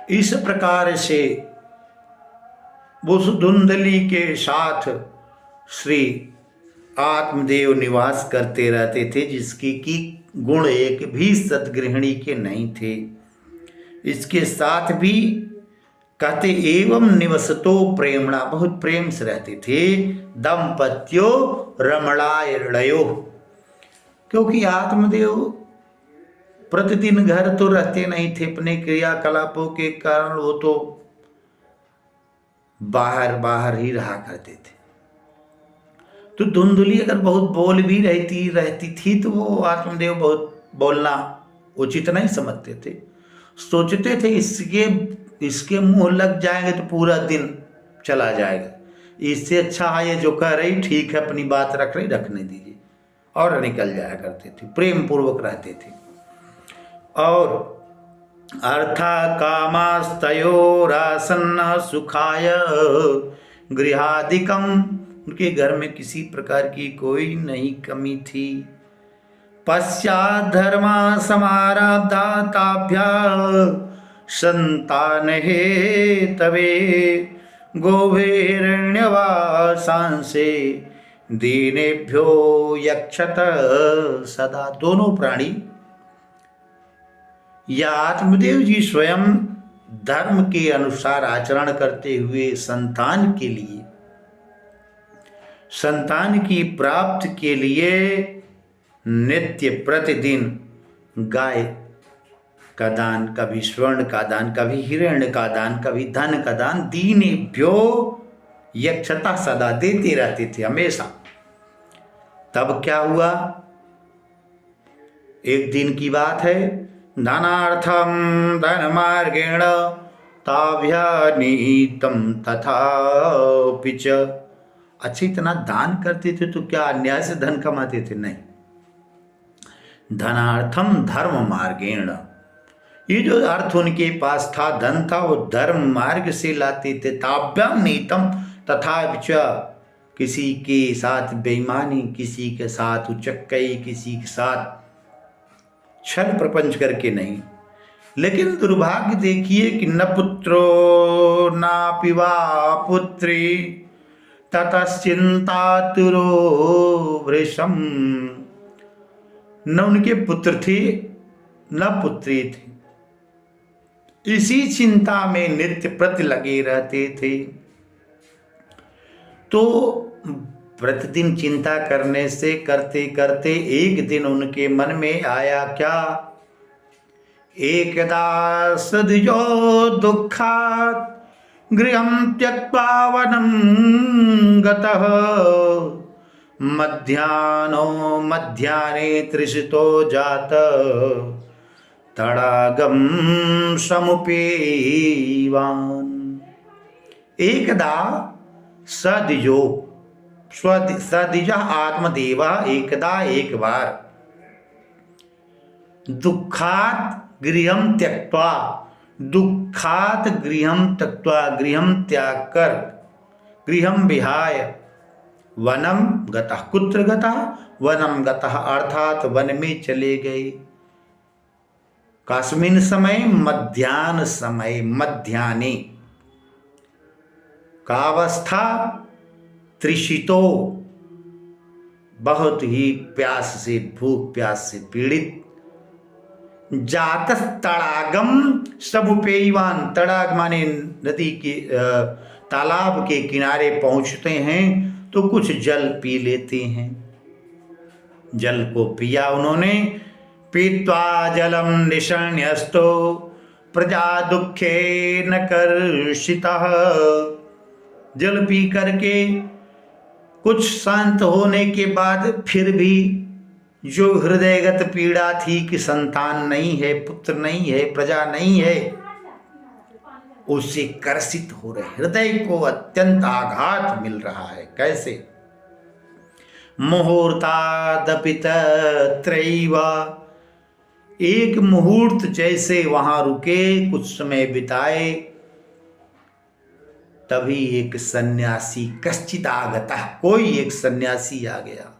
इस प्रकार से उस धुंधली के साथ श्री आत्मदेव निवास करते रहते थे, जिसकी की गुण एक भी सद्गृहिणी के नहीं थे। इसके साथ भी कहते एवं निवसतो प्रेमणा, बहुत प्रेम से रहते थे। दंपत्यो रमणायणयो, क्योंकि आत्मदेव प्रतिदिन घर तो रहते नहीं थे, अपने क्रियाकलापों के कारण वो तो बाहर बाहर ही रहा करते थे। तो धुंधली अगर बहुत बोल भी रहती थी तो वो आत्मदेव बहुत बोलना उचित नहीं समझते थे। सोचते थे इसके मुंह लग जाएंगे तो पूरा दिन चला जाएगा, इससे अच्छा है ये जो कह रही ठीक है, अपनी बात रख रही, रखने दीजिए, और निकल जाया करते थे, प्रेम पूर्वक रहते थे। और अर्था कामास्तयोरासन्न सुखाय गृहादिकम, उनके घर में किसी प्रकार की कोई नहीं कमी थी। पश्चात् धर्मा समारब्धा ताभ्या संतान हे तवे गोभेरण्यवासांसे दीनेभ्यो यक्षत सदा। दोनों प्राणी या आत्मदेव जी स्वयं धर्म के अनुसार आचरण करते हुए संतान के लिए, संतान की प्राप्ति के लिए नित्य प्रतिदिन गाय का दान, कभी स्वर्ण का दान, कभी हिरण्य का दान, कभी धन का दान, दीनेभ्यो यक्षता सदा देते रहते थे हमेशा। तब क्या हुआ, एक दिन की बात है, धनार्थम धनमार्गेण ताभ्यानीतम तथापिच। अच्छा, इतना दान करते थे तो क्या अन्याय से धन कमाते थे? नहीं, धनार्थम धर्म मार्गेण, ये जो अर्थ उनके पास था, धन था, वो धर्म मार्ग से लाते थे। ताभ्याम नीतम तथापिच, किसी के साथ बेईमानी, किसी के साथ उचक्कई, किसी के साथ छल प्रपंच करके नहीं। लेकिन दुर्भाग्य देखिए कि न पुत्रो ना पिवा पुत्री ततश्चिंतातुरो वृषम, न उनके पुत्र थे न पुत्री थी, इसी चिंता में नित्य प्रति लगे रहते थे। तो प्रतिदिन चिंता करने से करते करते एक दिन उनके मन में आया क्या, एकदा सद्यो दुःखात् गृहं त्यक्त्वा वनं गतः मध्याह्ने तृषितो जात तडागम समुपेवान। एकदा सद्यो, सद्य आत्मदेवा, एकदा एक बार, दुखात गृहम त्यक्त्वा, दुखात गृहम त्यक्त्वा, गृहम त्याग कर, गृहम विहाय, वनम गतः, कुत्र गतः, वनम गतः, अर्थात वन में चले गए। कस्मिन् समय, मध्याह्न समय, मध्याह्ने का अवस्था, तृषितो, बहुत ही प्यास से, भूख प्यास से पीड़ित, जातस तड़ागम समुपेयवान, तड़ाग माने नदी के तालाब के किनारे पहुंचते हैं तो कुछ जल पी लेते हैं। जल को पिया उन्होंने, पीत्वा जलम निशण्यस्तो प्रजा दुखे न कर्षितः, जल पी करके कुछ शांत होने के बाद फिर भी जो हृदयगत पीड़ा थी कि संतान नहीं है, पुत्र नहीं है, प्रजा नहीं है, उससे कर्षित हो रहे, हृदय को अत्यंत आघात मिल रहा है। कैसे, मुहूर्तादपि तत्रैव, एक मुहूर्त जैसे वहां रुके, कुछ समय बिताए, तभी एक सन्यासी, कश्चित आगतः, कोई एक सन्यासी आ गया।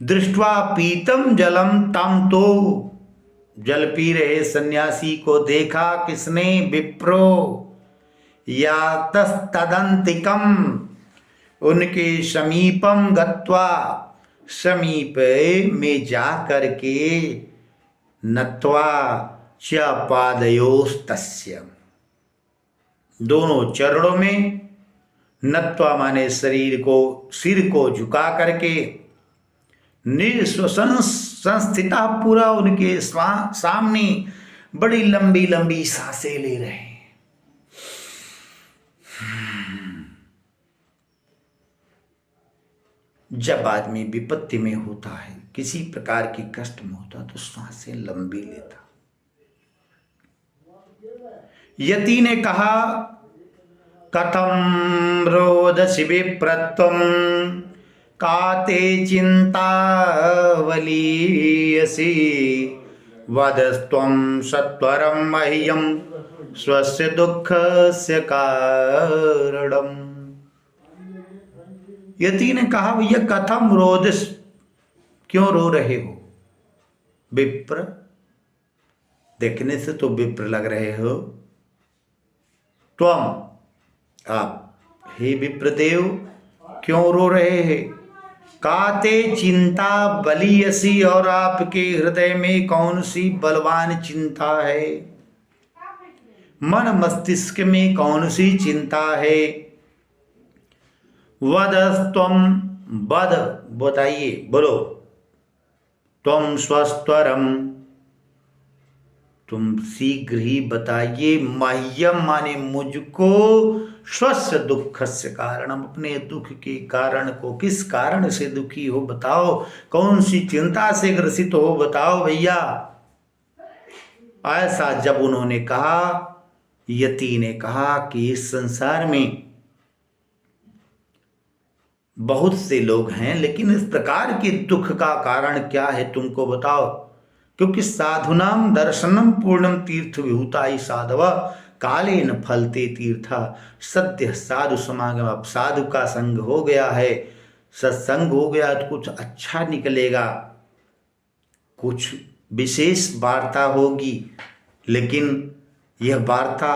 दृष्ट्वा पीतम जलम तम तो, जल पी रहे सन्यासी को देखा किसने? विप्रो। यातस्तदंतिकम, उनके समीपम गत्वा, समीप में जा करके नत्वा च पादयोस्तस्य, दोनों चरणों में, नत्वा माने शरीर को, सिर को झुका करके, निःश्वसन संस्थिता, पूरा उनके सामने बड़ी लंबी लंबी सांसें ले रहे हैं। जब आदमी विपत्ति में होता है, किसी प्रकार की कष्ट में होता, तो सांसें लंबी लेता। यति ने कहा, कथम रोदसी विप्रत्वम काते चिंता वलीयसी वदस्त्वं सत्वरं मह्यं स्वस्य दुःखस्य कारणम्। यति ने कहा, भैया कथम रोदस, क्यों रो रहे हो? विप्र, देखने से तो विप्र लग रहे हो। त्वम, आप, हे विप्रदेव, क्यों रो रहे हैं? काते चिंता बलियसी, और आपके हृदय में कौन सी बलवान चिंता है? मन मस्तिष्क में कौन सी चिंता है? वदस्त्वम, वद बताइए, बोलो। त्वम स्वस्वरम, तुम शीघ्र ही बताइए। मह्यम माने मुझको, स्वस्य दुख से कारण, अपने दुख के कारण को, किस कारण से दुखी हो बताओ, कौन सी चिंता से ग्रसित हो बताओ भैया। ऐसा जब उन्होंने कहा, यति ने कहा कि इस संसार में बहुत से लोग हैं, लेकिन इस प्रकार के दुख का कारण क्या है तुमको बताओ। क्योंकि साधुनाम दर्शनम पूर्णम तीर्थ विभूताई साधव काले न फलते तीर्था। सत्य साधु समागम, अब साधु का संग हो गया है, सत्संग हो गया तो कुछ अच्छा निकलेगा, कुछ विशेष वार्ता होगी। लेकिन यह वार्ता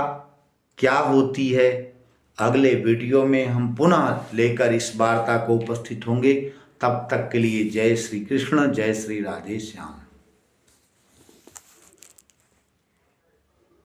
क्या होती है, अगले वीडियो में हम पुनः लेकर इस वार्ता को उपस्थित होंगे। तब तक के लिए जय श्री कृष्ण, जय श्री राधे श्याम।